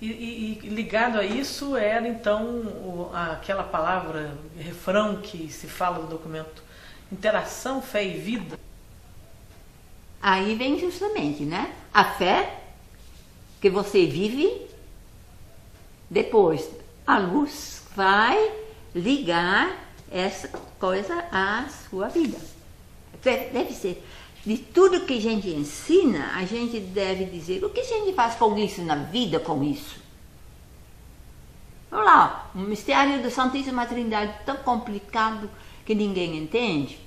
E ligado a isso era então aquela palavra, refrão que se fala no documento, interação, fé e vida. Aí vem justamente, né? A fé que você vive, depois a luz vai ligar essa coisa à sua vida. Deve ser. De tudo que a gente ensina, a gente deve dizer o que a gente faz com isso na vida, com isso. Vamos lá, um mistério da Santíssima Trindade tão complicado que ninguém entende.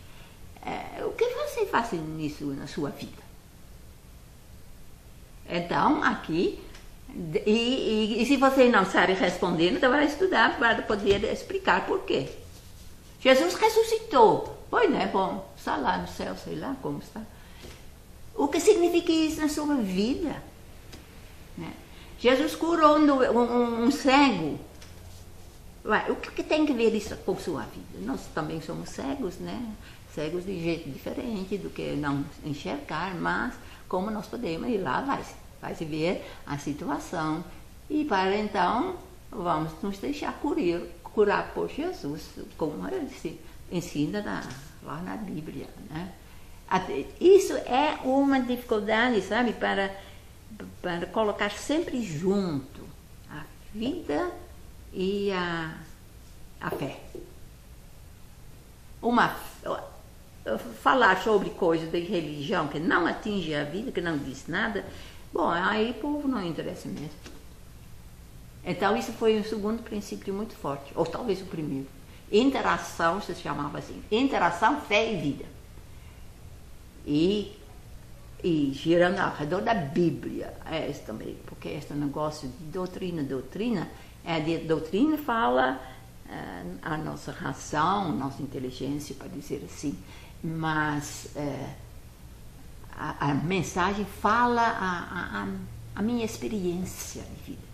O que você faz nisso na sua vida? Então, aqui, e se você não sabe responder, você vai estudar para poder explicar por quê. Jesus ressuscitou. Pois né, bom, está lá no céu, sei lá como está. O que significa isso na sua vida? Né? Jesus curou um cego. Ué, o que tem que ver isso com sua vida? Nós também somos cegos, né? Cegos de jeito diferente do que não enxergar, mas como nós podemos ir lá, vai se ver a situação. E para então, vamos nos deixar curar por Jesus, como ele se ensina lá na Bíblia, né? Isso é uma dificuldade, sabe, para colocar sempre junto a vida e a fé. Falar sobre coisas de religião que não atinge a vida, que não diz nada, bom, aí o povo não interessa mesmo. Então isso foi um segundo princípio muito forte, ou talvez o primeiro. Interação, se chamava assim, interação, fé e vida. E girando ao redor da Bíblia, esse também, porque esse negócio de doutrina, doutrina fala a nossa razão, nossa inteligência, para dizer assim, mas a mensagem fala a minha experiência de vida,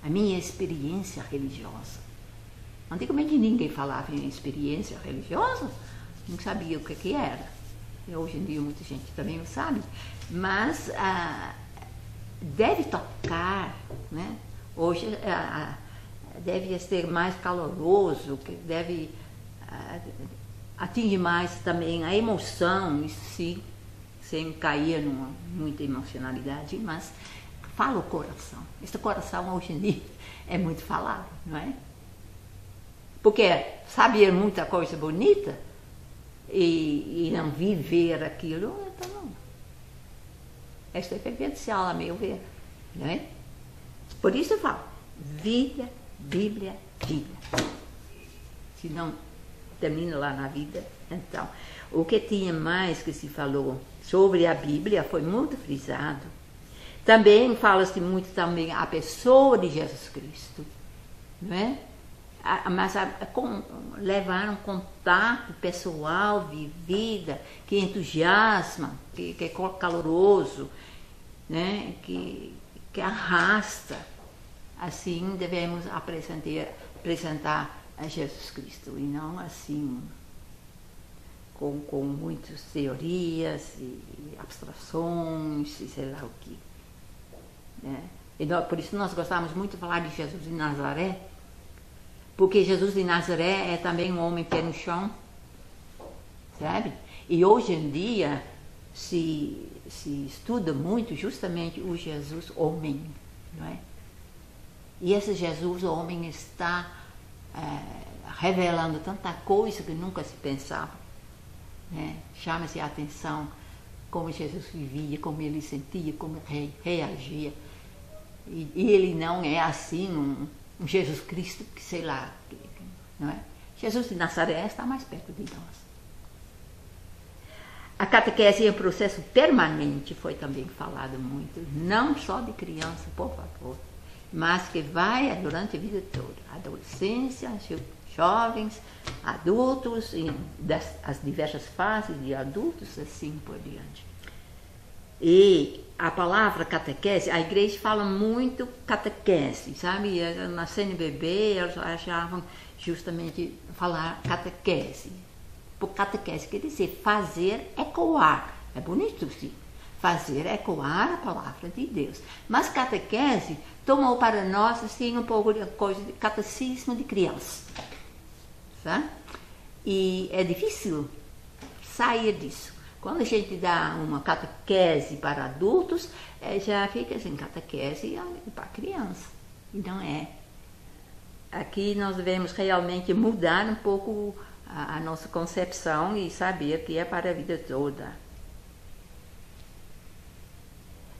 a minha experiência religiosa. Antigamente ninguém falava em experiência religiosa, não sabia o que era. E hoje em dia muita gente também não sabe, mas deve tocar, né? Hoje deve ser mais caloroso, que deve atingir mais também a emoção, isso sim, sem cair numa muita emocionalidade, mas fala o coração. Esse coração hoje em dia é muito falado, não é? Porque saber muita coisa bonita e não viver aquilo, então não. Esta é prejudicial, a meu ver, não é? Por isso eu falo, vida, Bíblia, vida. Se não termina lá na vida, então. O que tinha mais que se falou sobre a Bíblia foi muito frisado. Também fala-se muito também a pessoa de Jesus Cristo, não é? Mas levar um contato pessoal, de vida, que entusiasma, que é caloroso, né? que arrasta. Assim devemos apresentar a Jesus Cristo, e não assim com muitas teorias e abstrações e sei lá o que. Né? E por isso nós gostamos muito de falar de Jesus de Nazaré, porque Jesus de Nazaré é também um homem pé no chão, sabe? E hoje em dia se estuda muito justamente o Jesus homem, não é? E esse Jesus homem está revelando tanta coisa que nunca se pensava, né? Chama-se a atenção como Jesus vivia, como ele sentia, como reagia. E ele não é assim um Jesus Cristo que sei lá, não é? Jesus de Nazaré está mais perto de nós. A catequese é um processo permanente, foi também falado muito, não só de criança, por favor, mas que vai durante a vida toda, adolescência, jovens, adultos, e as diversas fases de adultos, assim por diante. E a palavra catequese, a igreja fala muito catequese, sabe? Na CNBB eles achavam justamente falar catequese. Por catequese quer dizer fazer ecoar, é bonito sim, fazer ecoar a palavra de Deus. Mas catequese tomou para nós assim um pouco de coisa de catecismo de criança, sabe? E é difícil sair disso. Quando a gente dá uma catequese para adultos, já fica assim, catequese para criança. E não é. Aqui nós devemos realmente mudar um pouco a nossa concepção e saber que é para a vida toda.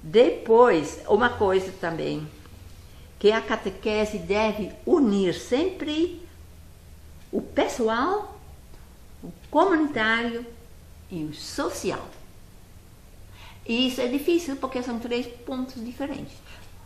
Depois, uma coisa também, que a catequese deve unir sempre o pessoal, o comunitário e o social. E isso é difícil porque são 3 pontos diferentes.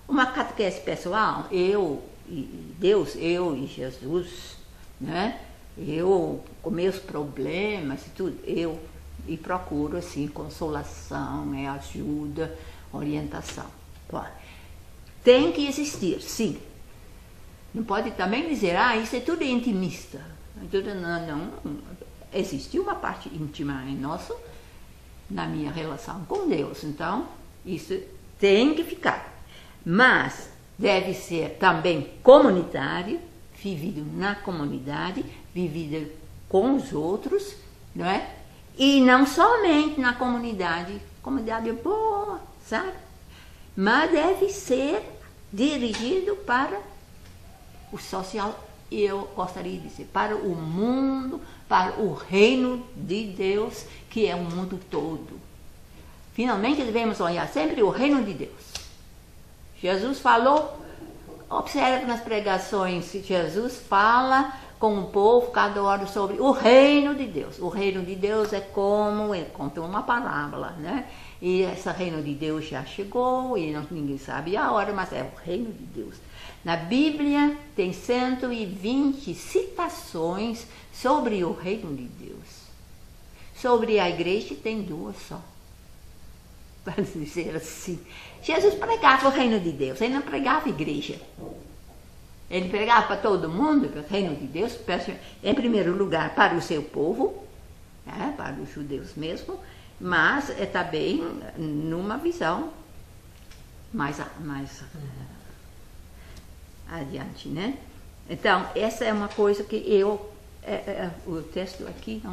Uma catequese pessoal, eu e Deus, eu e Jesus, né? Eu com meus problemas e tudo, eu e procuro assim consolação, ajuda, orientação. Claro. Tem que existir, sim. Não pode também dizer, isso é tudo intimista. Não. Existe uma parte íntima em nosso, na minha relação com Deus. Então, isso tem que ficar. Mas deve ser também comunitário, vivido na comunidade, vivido com os outros, não é? E não somente na comunidade boa, sabe? Mas deve ser dirigido para o social, eu gostaria de dizer, para o mundo, para o reino de Deus, que é o mundo todo. Finalmente devemos olhar sempre o reino de Deus. Jesus falou, observe nas pregações, Jesus fala com o povo cada hora sobre o reino de Deus. O reino de Deus é como, ele conta uma parábola, né? E esse reino de Deus já chegou, e ninguém sabe a hora, mas é o reino de Deus. Na Bíblia tem 120 citações sobre o reino de Deus. Sobre a igreja tem 2 só. Para dizer assim. Jesus pregava o reino de Deus, ele não pregava a igreja. Ele pregava para todo mundo, para o reino de Deus, em primeiro lugar para o seu povo, para os judeus mesmo, mas é também numa visão mais adiante, né? Então, essa é uma coisa que o texto aqui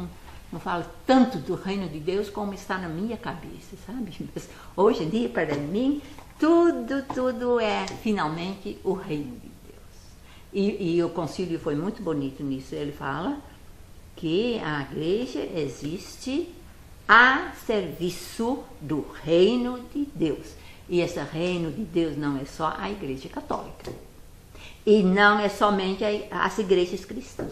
não fala tanto do reino de Deus como está na minha cabeça, sabe? Mas hoje em dia, para mim, tudo é finalmente o reino de Deus. E o concílio foi muito bonito nisso. Ele fala que a igreja existe a serviço do reino de Deus. E esse reino de Deus não é só a igreja católica. E não é somente as igrejas cristãs.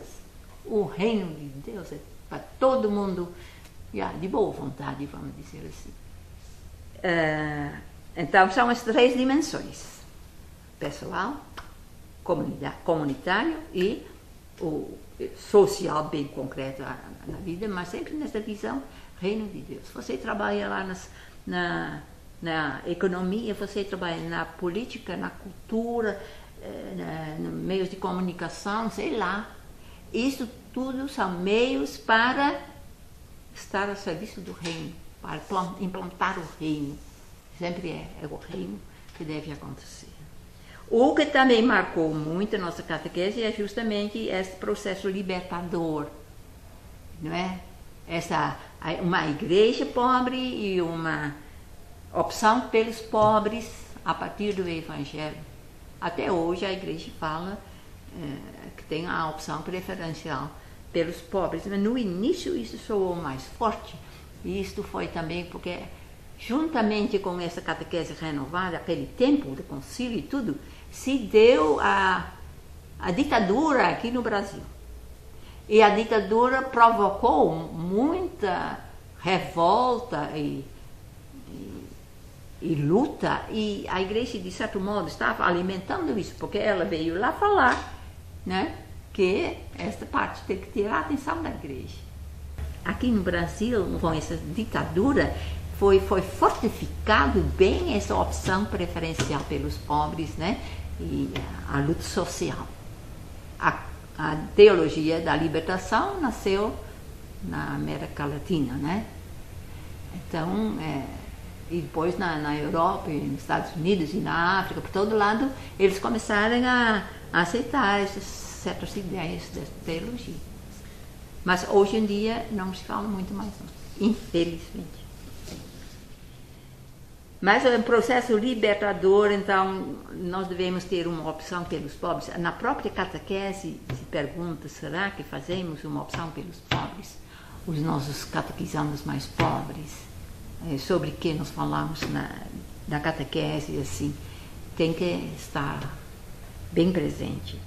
O reino de Deus é para todo mundo de boa vontade, vamos dizer assim. Então, são as 3 dimensões. Pessoal, comunitário e o social bem concreto na vida, mas sempre nessa visão, reino de Deus. Você trabalha lá na economia, você trabalha na política, na cultura, nos meios de comunicação, sei lá. Isso tudo são meios para estar a serviço do reino, para implantar o reino. Sempre é o reino que deve acontecer. O que também marcou muito a nossa catequese é justamente esse processo libertador, não é? Uma igreja pobre e uma opção pelos pobres a partir do Evangelho. Até hoje a igreja fala que tem a opção preferencial pelos pobres, mas no início isso soou mais forte, e isto foi também porque, juntamente com essa catequese renovada, aquele tempo do concílio e tudo, se deu a ditadura aqui no Brasil. E a ditadura provocou muita revolta e luta, e a igreja, de certo modo, estava alimentando isso, porque ela veio lá falar, né, que esta parte tem que ter a atenção da igreja. Aqui no Brasil, com essa ditadura, foi fortificado bem essa opção preferencial pelos pobres, né, e a luta social. A teologia da libertação nasceu na América Latina, né? Então, E depois na Europa, nos Estados Unidos e na África, por todo lado, eles começaram a aceitar essas certas ideias da teologia. Mas hoje em dia não se fala muito mais, não, infelizmente. Mas é um processo libertador, então nós devemos ter uma opção pelos pobres. Na própria catequese se pergunta, será que fazemos uma opção pelos pobres? Os nossos catequizandos mais pobres, sobre que nós falamos na catequese, assim, tem que estar bem presente.